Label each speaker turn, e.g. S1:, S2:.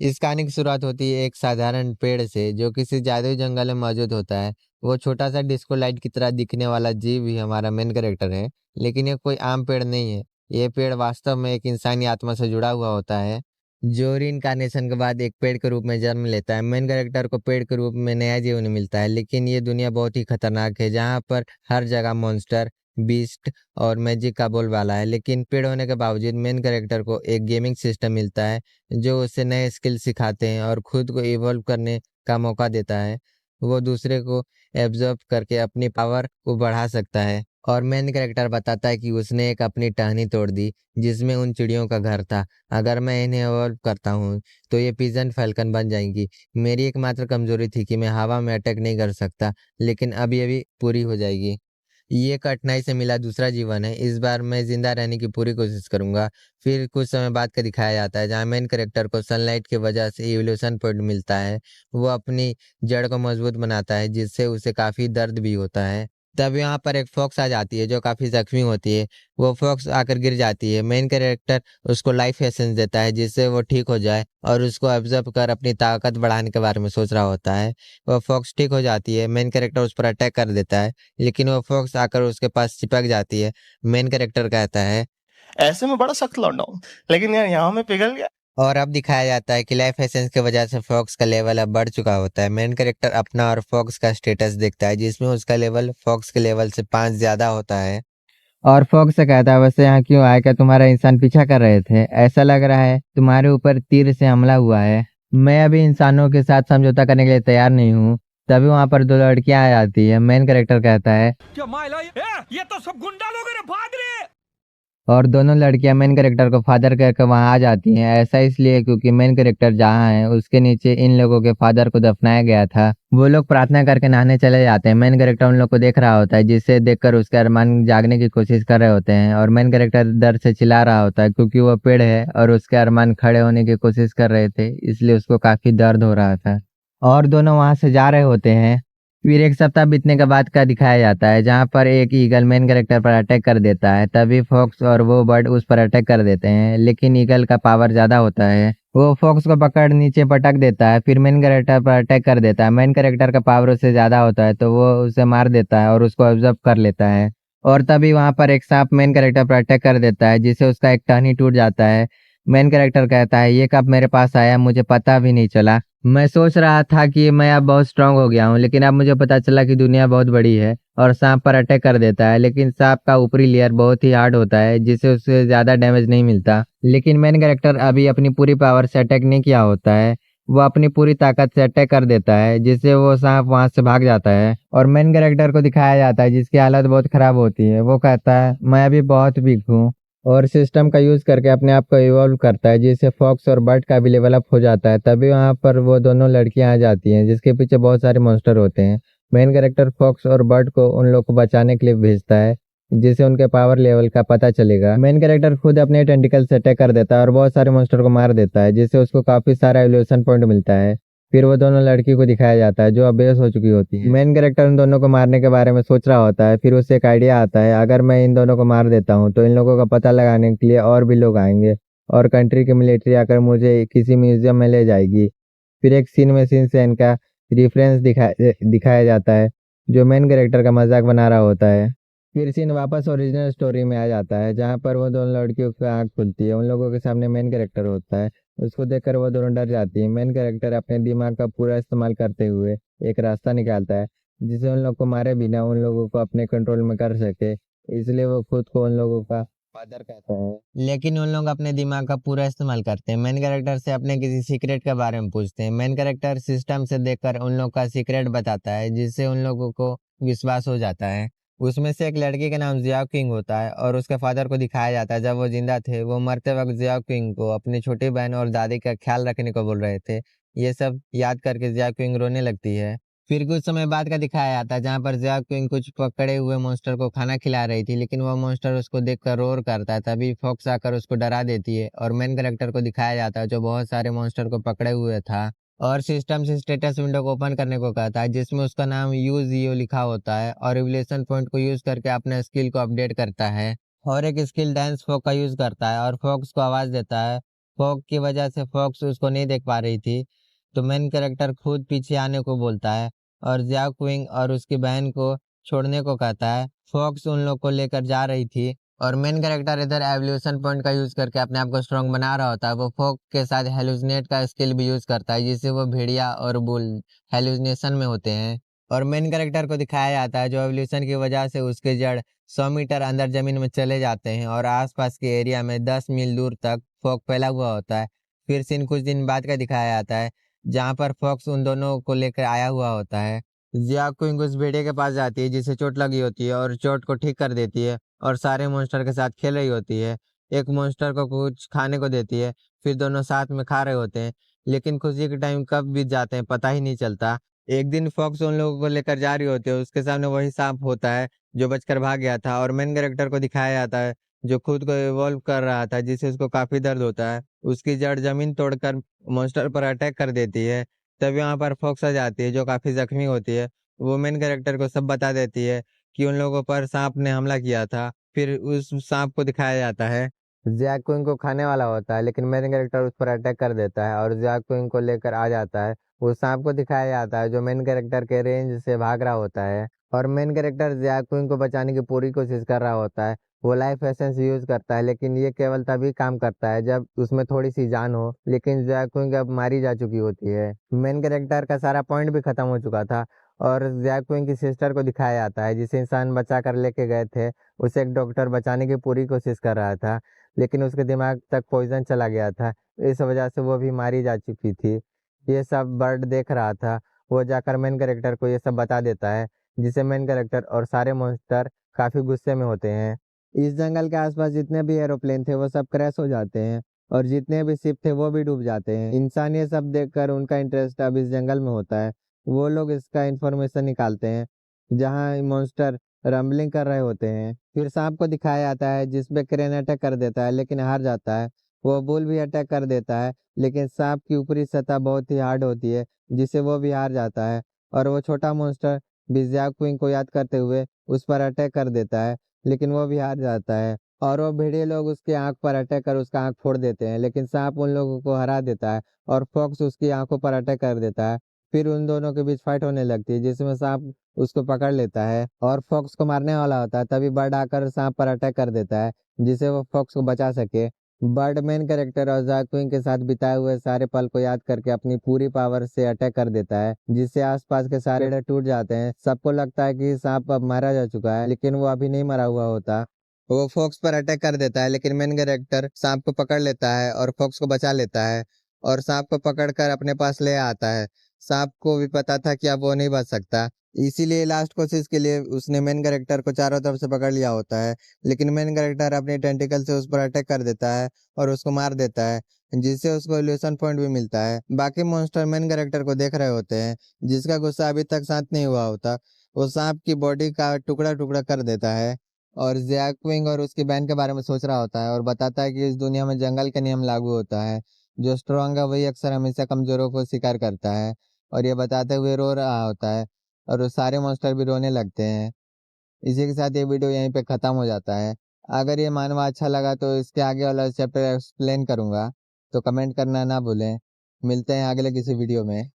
S1: इस कहानी की शुरुआत होती है एक साधारण पेड़ से जो किसी जादुई जंगल में मौजूद होता है। वो छोटा सा डिस्को लाइट की तरह दिखने वाला जीव ही हमारा मेन कैरेक्टर है। लेकिन ये कोई आम पेड़ नहीं है। ये पेड़ वास्तव में एक इंसानी आत्मा से जुड़ा हुआ होता है जो रीइंकार्नेशन के बाद एक पेड़ के रूप में जन्म लेता है। मेन कैरेक्टर को पेड़ के रूप में नया जीवन मिलता है, लेकिन ये दुनिया बहुत ही खतरनाक है जहाँ पर हर जगह मॉन्स्टर, बीस्ट और मैजिक का बोलबाला है। लेकिन पेड़ होने के बावजूद मेन कैरेक्टर को एक गेमिंग सिस्टम मिलता है जो उसे नए स्किल सिखाते हैं और खुद को इवॉल्व करने का मौका देता है। वो दूसरे को एब्जॉर्ब करके अपनी पावर को बढ़ा सकता है। और मेन कैरेक्टर बताता है कि उसने एक अपनी टहनी तोड़ दी जिसमें उन चिड़ियों का घर था। अगर मैं इन्हें इवॉल्व करता हूँ तो ये पिजन फैल्कन बन जाएंगी। मेरी एकमात्र कमजोरी थी कि मैं हवा में अटैक नहीं कर सकता, लेकिन अब ये भी पूरी हो जाएगी। ये कठिनाई से मिला दूसरा जीवन है। इस बार मैं जिंदा रहने की पूरी कोशिश करूंगा। फिर कुछ समय बाद का दिखाया जाता है जहाँ मेन कैरेक्टर को सनलाइट की वजह से इवोल्यूशन पॉइंट मिलता है। वो अपनी जड़ को मजबूत बनाता है जिससे उसे काफी दर्द भी होता है। तब यहाँ पर एक फॉक्स आ जाती है जो काफी जख्मी होती है। वो फॉक्स आकर गिर जाती है। मेन कैरेक्टर उसको लाइफ एसेंस देता है जिससे वो ठीक हो जाए और उसको ऑब्जर्व कर अपनी ताकत बढ़ाने के बारे में सोच रहा होता है। वो फॉक्स ठीक हो जाती है। मेन कैरेक्टर उस पर अटैक कर देता है, लेकिन वो फॉक्स आकर उसके पास चिपक जाती है। मेन कैरेक्टर कहता है,
S2: ऐसे में बड़ा सख्त लौंडा हूँ, लेकिन यार यहाँ में पिघल गया।
S1: और अब दिखाया जाता है कि लाइफ एसेंस की वजह से फॉक्स का लेवल अब बढ़ चुका होता है। मेन कैरेक्टर अपना और फॉक्स का स्टेटस देखता है जिसमें उसका लेवल फॉक्स के लेवल से 5 ज्यादा होता है। और फॉक्स से कहता है, वैसे यहाँ क्यों आए? क्या तुम्हारा इंसान पीछा कर रहे थे? ऐसा लग रहा है तुम्हारे ऊपर तीर से हमला हुआ है। मैं अभी इंसानों के साथ समझौता करने के लिए तैयार नहीं हूँ। तभी वहां पर दो लड़कियां आ जाती है। मेन कैरेक्टर कहता है, ये तो सब गुंडा लोग हैं, भाग रहे। और दोनों लड़कियां मेन कैरेक्टर को फादर कहकर वहां आ जाती हैं। ऐसा इसलिए क्योंकि मेन कैरेक्टर जहाँ है उसके नीचे इन लोगों के फादर को दफनाया गया था। वो लोग प्रार्थना करके नहाने चले जाते हैं। मेन कैरेक्टर उन लोग को देख रहा होता है जिससे देखकर उसके अरमान जागने की कोशिश कर रहे होते हैं। और मेन कैरेक्टर दर्द से चिल्ला रहा होता है क्योंकि वो पेड़ है और उसके अरमान खड़े होने की कोशिश कर रहे थे, इसलिए उसको काफी दर्द हो रहा था। और दोनों वहां से जा रहे होते हैं। फिर एक सप्ताह बीतने के बाद का दिखाया जाता है जहां पर एक ईगल मेन कैरेक्टर पर अटैक कर देता है। तभी फॉक्स और वो बर्ड उस पर अटैक कर देते हैं, लेकिन ईगल का पावर ज्यादा होता है। वो फॉक्स को पकड़ नीचे पटक देता है, फिर मेन कैरेक्टर पर अटैक कर देता है। मेन कैरेक्टर का पावर उससे ज्यादा होता है तो वो उसे मार देता है और उसको ऑब्जर्व कर लेता है। और तभी वहां पर एक सांप मेन कैरेक्टर पर अटैक कर देता है जिससे उसका एक टहनी टूट जाता है। मेन कैरेक्टर कहता है, ये कब मेरे पास आया, मुझे पता भी नहीं चला। मैं सोच रहा था कि मैं अब बहुत स्ट्रांग हो गया हूँ, लेकिन अब मुझे पता चला कि दुनिया बहुत बड़ी है। और सांप पर अटैक कर देता है, लेकिन सांप का ऊपरी लेयर बहुत ही हार्ड होता है जिससे उसे ज्यादा डैमेज नहीं मिलता। लेकिन मेन कैरेक्टर अभी अपनी पूरी पावर से अटैक नहीं किया होता है। वो अपनी पूरी ताकत से अटैक कर देता है जिससे वो सांप वहां से भाग जाता है। और मेन कैरेक्टर को दिखाया जाता है जिसकी हालत बहुत खराब होती है। वो कहता है, मैं अभी बहुत वीक हूँ। और सिस्टम का यूज करके अपने आप को इवॉल्व करता है जिससे फॉक्स और बर्ड का भी लेवल अप हो जाता है। तभी वहां पर वो दोनों लड़कियां आ जाती हैं जिसके पीछे बहुत सारे मॉन्स्टर होते हैं। मेन कैरेक्टर फॉक्स और बर्ड को उन लोग को बचाने के लिए भेजता है जिससे उनके पावर लेवल का पता चलेगा। मेन कैरेक्टर खुद अपने टेंटिकल से अटैक कर देता है और बहुत सारे मॉन्स्टर को मार देता है जिससे उसको काफी सारा एवोल्यूशन पॉइंट मिलता है। फिर वो दोनों लड़की को दिखाया जाता है जो अब बेहोश हो चुकी होती है। मेन कैरेक्टर उन दोनों को मारने के बारे में सोच रहा होता है। फिर उसे एक आइडिया आता है, अगर मैं इन दोनों को मार देता हूँ तो इन लोगों का पता लगाने के लिए और भी लोग आएंगे और कंट्री की मिलिट्री आकर मुझे किसी म्यूजियम में ले जाएगी। फिर एक सीन में सीन से इनका रिफरेंस दिखाया जाता है जो मेन कैरेक्टर का मजाक बना रहा होता है। फिर सीन वापस ओरिजिनल स्टोरी में आ जाता है जहाँ पर वो दोनों लड़कियों की आंख खुलती है। उन लोगों के सामने मेन कैरेक्टर होता है। उसको देखकर वो दोनों डर जाती है। मेन कैरेक्टर अपने दिमाग का पूरा इस्तेमाल करते हुए एक रास्ता निकालता है जिसे उन लोग को मारे बिना उन लोगों को अपने कंट्रोल में कर सके। इसलिए वो खुद को उन लोगों का फादर कहता है। लेकिन उन लोग अपने दिमाग का पूरा इस्तेमाल करते हैं। मेन कैरेक्टर से अपने किसी सीक्रेट के बारे में पूछते हैं। मेन कैरेक्टर सिस्टम से देखकर उन लोग का सीक्रेट बताता है जिससे उन लोगों को विश्वास हो जाता है। उसमें से एक लड़की का नाम जियाओ किंग होता है और उसके फादर को दिखाया जाता है जब वो जिंदा थे। वो मरते वक्त जियाओ किंग को अपनी छोटी बहन और दादी का ख्याल रखने को बोल रहे थे। ये सब याद करके जियाओ किंग रोने लगती है। फिर कुछ समय बाद का दिखाया जाता है जहाँ पर जियाओ किंग कुछ पकड़े हुए मॉन्स्टर को खाना खिला रही थी, लेकिन वो मॉन्स्टर उसको देखकर रोर करता है। तभी फॉक्स आकर उसको डरा देती है और मेन कैरेक्टर को दिखाया जाता है जो बहुत सारे मॉन्स्टर को पकड़े हुए था और सिस्टम से स्टेटस विंडो को ओपन करने को कहता है जिसमें उसका नाम यूज ईओ लिखा होता है और रिवलेशन पॉइंट को यूज करके अपने स्किल को अपडेट करता है। और एक स्किल डांस फॉक का यूज करता है और फॉक्स को आवाज देता है। फॉग की वजह से फॉक्स उसको नहीं देख पा रही थी, तो मेन कैरेक्टर खुद पीछे आने को बोलता है और ज़्याकुइंग और उसकी बहन को छोड़ने को कहता है। फॉक्स उन लोग को लेकर जा रही थी और मेन कैरेक्टर इधर एवोल्यूशन पॉइंट का यूज करके अपने आप को स्ट्रांग बना रहा होता है। वो फॉग के साथ हेलुसिनेट का स्किल भी यूज करता है, जिससे वो भेड़िया और बुल हेलुसिनेशन में होते हैं। और मेन कैरेक्टर को दिखाया जाता है जो एवोल्यूशन की वजह से उसके जड़ 100 मीटर अंदर जमीन में चले जाते हैं और आसपास के एरिया में 10 मील दूर तक फॉग फैला हुआ होता है। फिर सीन कुछ दिन बाद का दिखाया जाता है जहाँ पर फॉक्स उन दोनों को लेकर आया हुआ होता है। जियाकुइंग उस भेड़िए के पास जाती है जिसे चोट लगी होती है और चोट को ठीक कर देती है और सारे मॉन्स्टर के साथ खेल रही होती है। एक मॉन्स्टर को कुछ खाने को देती है, फिर दोनों साथ में खा रहे होते हैं, लेकिन खुशी के टाइम कब बीत जाते हैं पता ही नहीं चलता। एक दिन फॉक्स उन लोगों को लेकर जा रही होती है, उसके सामने वही सांप होता है जो बचकर भाग गया था और मेन कैरेक्टर को दिखाया जाता है जो खुद को इवॉल्व कर रहा था, जिससे उसको काफी दर्द होता है। उसकी जड़ जमीन तोड़कर मॉन्स्टर पर अटैक कर देती है। तभी वहां पर फॉक्स आ जाती है जो काफी जख्मी होती है। वो मेन कैरेक्टर को सब बता देती है कि उन लोगों पर सांप ने हमला किया था। फिर उस सांप को दिखाया जाता है जैक क्विंग को खाने वाला होता है, लेकिन मेन कैरेक्टर उस पर अटैक कर देता है और जैक क्विंग को लेकर आ जाता है। उस सांप को दिखाया जाता है जो मेन कैरेक्टर के रेंज से भाग रहा होता है और मेन कैरेक्टर जैक क्विंग को बचाने की पूरी कोशिश कर रहा होता है। वो लाइफ एसेंस यूज करता है, लेकिन ये केवल तभी काम करता है जब उसमें थोड़ी सी जान हो, लेकिन जैक क्विंग अब मारी जा चुकी होती है। मेन कैरेक्टर का सारा पॉइंट भी खत्म हो चुका था और जैक क्विंग की सिस्टर को दिखाया जाता है जिसे इंसान बचा कर लेके गए थे। उसे एक डॉक्टर बचाने की पूरी कोशिश कर रहा था, लेकिन उसके दिमाग तक पॉइजन चला गया था। इस वजह से वो भी मारी जा चुकी थी। ये सब बर्ड देख रहा था। वो जाकर मेन कैरेक्टर को ये सब बता देता है, जिसे मेन कैरेक्टर और सारे मॉन्स्टर काफी गुस्से में होते हैं। इस जंगल के आसपास जितने भी एरोप्लेन थे वो सब क्रैश हो जाते हैं और जितने भी शिप थे वो भी डूब जाते हैं। इंसान ये सब देखकर उनका इंटरेस्ट अब इस जंगल में होता है। वो लोग इसका इंफॉर्मेशन निकालते हैं जहाँ मॉन्स्टर रंबलिंग कर रहे होते हैं। फिर सांप को दिखाया जाता है जिसपे क्रेन अटैक कर देता है लेकिन हार जाता है। वो बुल भी अटैक कर देता है, लेकिन सांप की ऊपरी सतह बहुत ही हार्ड होती है जिससे वो भी हार जाता है और वो छोटा मॉन्स्टर बिज़ियाक क्विंग को याद करते हुए उस पर अटैक कर देता है, लेकिन वो भी हार जाता है और वो भेड़िए लोग उसकी आंख पर अटैक कर उसका आंख फोड़ देते हैं, लेकिन सांप उन लोगों को हरा देता है और फॉक्स उसकी आंखों पर अटैक कर देता है। फिर उन दोनों के बीच फाइट होने लगती है जिसमें सांप उसको पकड़ लेता है और फॉक्स को मारने वाला होता है। तभी बर्ड आकर सांप पर अटैक कर देता है जिससे वो फॉक्स को बचा सके। बर्ड मेन कैरेक्टर और जैक्विन के साथ बिताए हुए सारे पल को याद करके अपनी पूरी पावर से अटैक कर देता है, जिससे आसपास के सारे पेड़ टूट जाते हैं। सबको लगता है कि सांप अब मारा जा चुका है, लेकिन वो अभी नहीं मरा हुआ होता। वो फॉक्स पर अटैक कर देता है, लेकिन मेन कैरेक्टर सांप को पकड़ लेता है और फॉक्स को बचा लेता है और सांप को पकड़कर अपने पास ले आता है। सांप को भी पता था कि अब वो नहीं बच सकता, इसीलिए लास्ट कोशिश के लिए उसने मेन कैरेक्टर को चारों तरफ से पकड़ लिया होता है, लेकिन मेन कैरेक्टर अपने टेंटिकल से उस पर अटैक कर देता है और उसको मार देता है, जिससे उसको इल्यूशन पॉइंट भी मिलता है। बाकी मॉन्स्टर मेन कैरेक्टर को देख रहे होते हैं, जिसका गुस्सा अभी तक शांत नहीं हुआ होता। वो सांप की बॉडी का टुकड़ा टुकड़ा कर देता है और जैकविंग और उसकी बहन के बारे में सोच रहा होता है और बताता है कि इस दुनिया में जंगल का नियम लागू होता है। जो स्ट्रांग है वही अक्सर हमेशा कमजोरों को शिकार करता है, और ये बताते हुए रो रहा होता है और वो सारे मॉन्स्टर भी रोने लगते हैं। इसी के साथ ये वीडियो यहीं पे ख़त्म हो जाता है। अगर ये मानवा अच्छा लगा तो इसके आगे वाला चैप्टर एक्सप्लेन करूँगा, तो कमेंट करना ना भूलें। मिलते हैं अगले किसी वीडियो में।